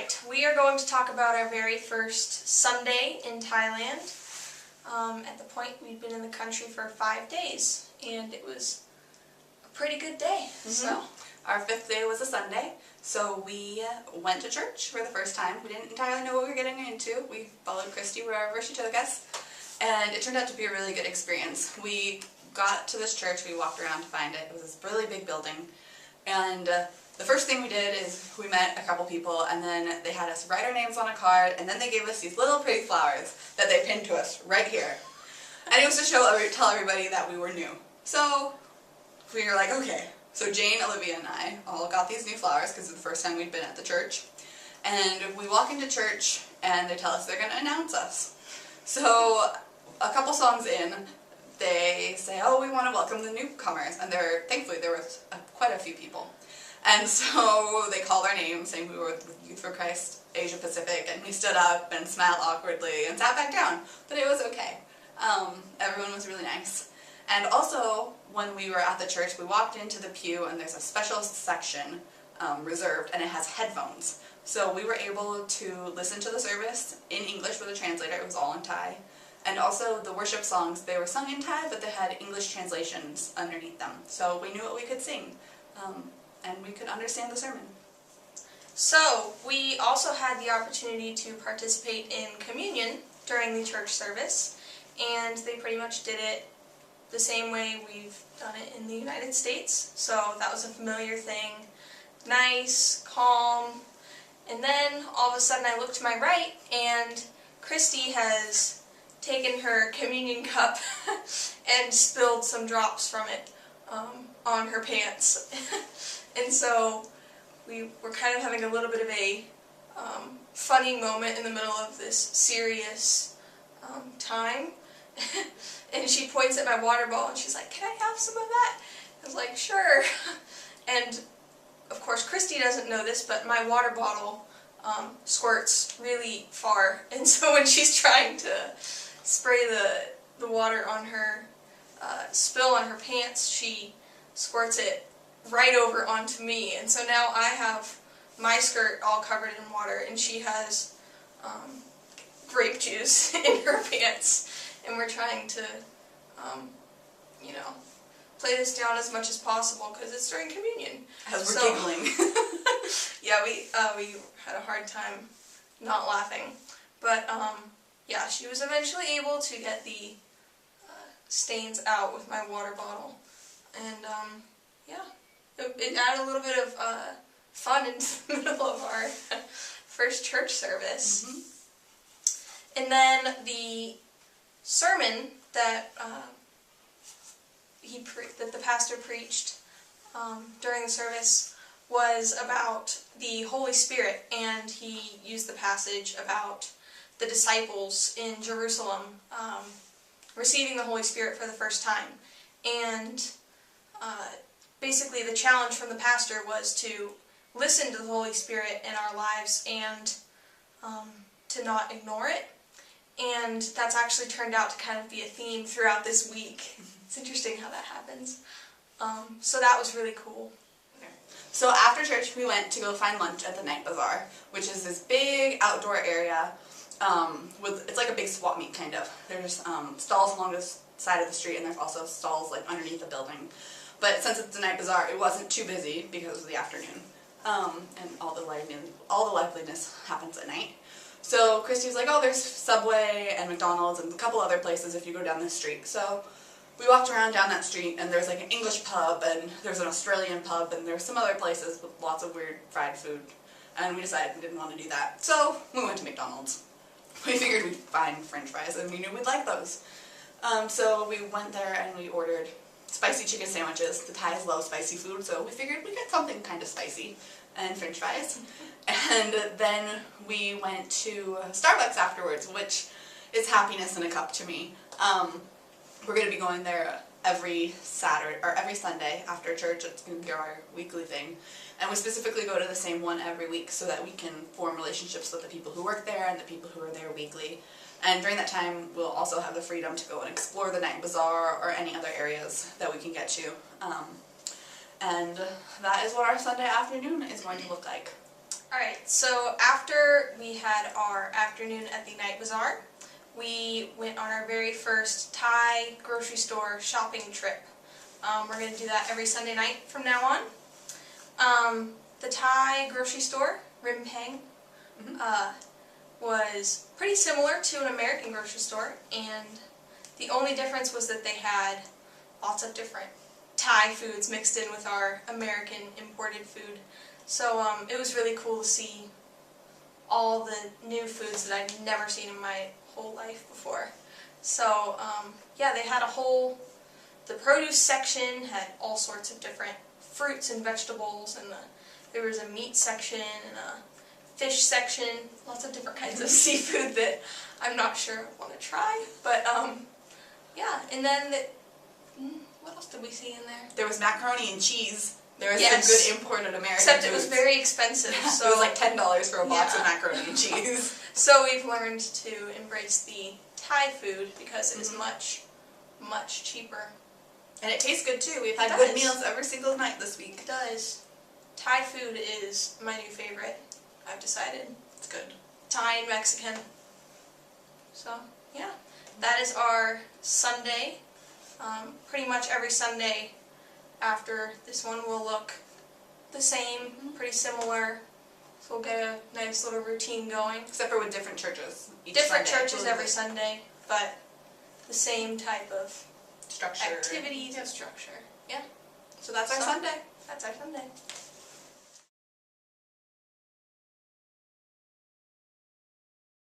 Alright, we are going to talk about our very first Sunday in Thailand. At the point, we'd been in the country for 5 days, and it was a pretty good day. So, our 5th day was a Sunday, so we went to church for the first time. We didn't entirely know what we were getting into. We followed Christy wherever she took us, and it turned out to be a really good experience. We got to this church, we walked around to find it. It was this really big building, and the first thing we did is we met a couple people, and then they had us write our names on a card, and then they gave us these little pretty flowers that they pinned to us right here. And it was to tell everybody that we were new. So we were like, okay. So Jane, Olivia, and I all got these new flowers because it's the first time we'd been at the church. And we walk into church, and they tell us they're going to announce us. So a couple songs in, they say, oh, we want to welcome the newcomers. And thankfully there was quite a few people. And so they called our names, saying we were with Youth for Christ Asia Pacific, and we stood up and smiled awkwardly and sat back down. But it was okay. Everyone was really nice. And also, when we were at the church, we walked into the pew, and there's a special section reserved, and it has headphones. So we were able to listen to the service in English with a translator. It was all in Thai. And also the worship songs, they were sung in Thai, but they had English translations underneath them. So we knew what we could sing. And we could understand the sermon. So, we also had the opportunity to participate in communion during the church service, and they pretty much did it the same way we've done it in the United States. So that was a familiar thing. Nice, calm, and then all of a sudden I look to my right, and Christy has taken her communion cup and spilled some drops from it on her pants. And so we were kind of having a little bit of a funny moment in the middle of this serious time. And she points at my water bottle and she's like, can I have some of that? I was like, sure. And of course Christy doesn't know this, but my water bottle squirts really far. And so when she's trying to spray the water on her, spill on her pants, she squirts it right over onto me, and so now I have my skirt all covered in water, and she has grape juice in her pants, and we're trying to, you know, play this down as much as possible because it's during communion. As we're giggling. Yeah, we had a hard time not laughing, but yeah, she was eventually able to get the stains out with my water bottle, and yeah. It added a little bit of fun into the middle of our first church service. And then the sermon that that the pastor preached during the service was about the Holy Spirit, and he used the passage about the disciples in Jerusalem receiving the Holy Spirit for the first time. And basically the challenge from the pastor was to listen to the Holy Spirit in our lives and to not ignore it. And that's actually turned out to kind of be a theme throughout this week. It's interesting how that happens. So that was really cool. So after church we went to go find lunch at the Night Bazaar, which is this big outdoor area it's like a big swap meet kind of. There's stalls along the side of the street, and there's also stalls like underneath the building. But since it's a night bazaar, it wasn't too busy because of the afternoon, and all the liveliness happens at night. So Christy was like, oh, there's Subway and McDonald's and a couple other places if you go down this street. So we walked around down that street, and there's like an English pub, and there's an Australian pub, and there's some other places with lots of weird fried food. And we decided we didn't want to do that, so we went to McDonald's. We figured we'd find French fries, and we knew we'd like those. So we went there and we ordered spicy chicken sandwiches. The Thais love spicy food, so we figured we'd get something kind of spicy, and French fries. And then we went to Starbucks afterwards, which is happiness in a cup to me. We're going to be going there every Sunday after church. It's going to be our weekly thing. And we specifically go to the same one every week so that we can form relationships with the people who work there and the people who are there weekly. And during that time, we'll also have the freedom to go and explore the Night Bazaar or any other areas that we can get to. And that is what our Sunday afternoon is going to look like. Alright, so after we had our afternoon at the Night Bazaar, we went on our very first Thai grocery store shopping trip. We're going to do that every Sunday night from now on. The Thai grocery store, Rimpang, was pretty similar to an American grocery store, and the only difference was that they had lots of different Thai foods mixed in with our American imported food. So it was really cool to see all the new foods that I'd never seen in my whole life before. So yeah, they had the produce section had all sorts of different fruits and vegetables, and there was a meat section and a fish section, lots of different kinds of seafood that I'm not sure I want to try, but yeah, and then what else did we see in there? There was macaroni and cheese. There was Yes. some good imported American Except it was foods. very expensive, so It was like $10 for a box of Yeah. macaroni and cheese. So we've learned to embrace the Thai food because it is much, much cheaper. And it tastes good too. We've had It good does. meals every single night this week. It does. Thai food is my new favorite, I've decided. It's good. Thai and Mexican. So, yeah. That is our Sunday. Pretty much every Sunday after this one will look the same, pretty similar. So we'll get a nice little routine going. Except for with different churches. Each Different Sunday. churches every Sunday, but the same type of Structure. activities and structure. Yeah, So that's our So- Sunday. that's our Sunday.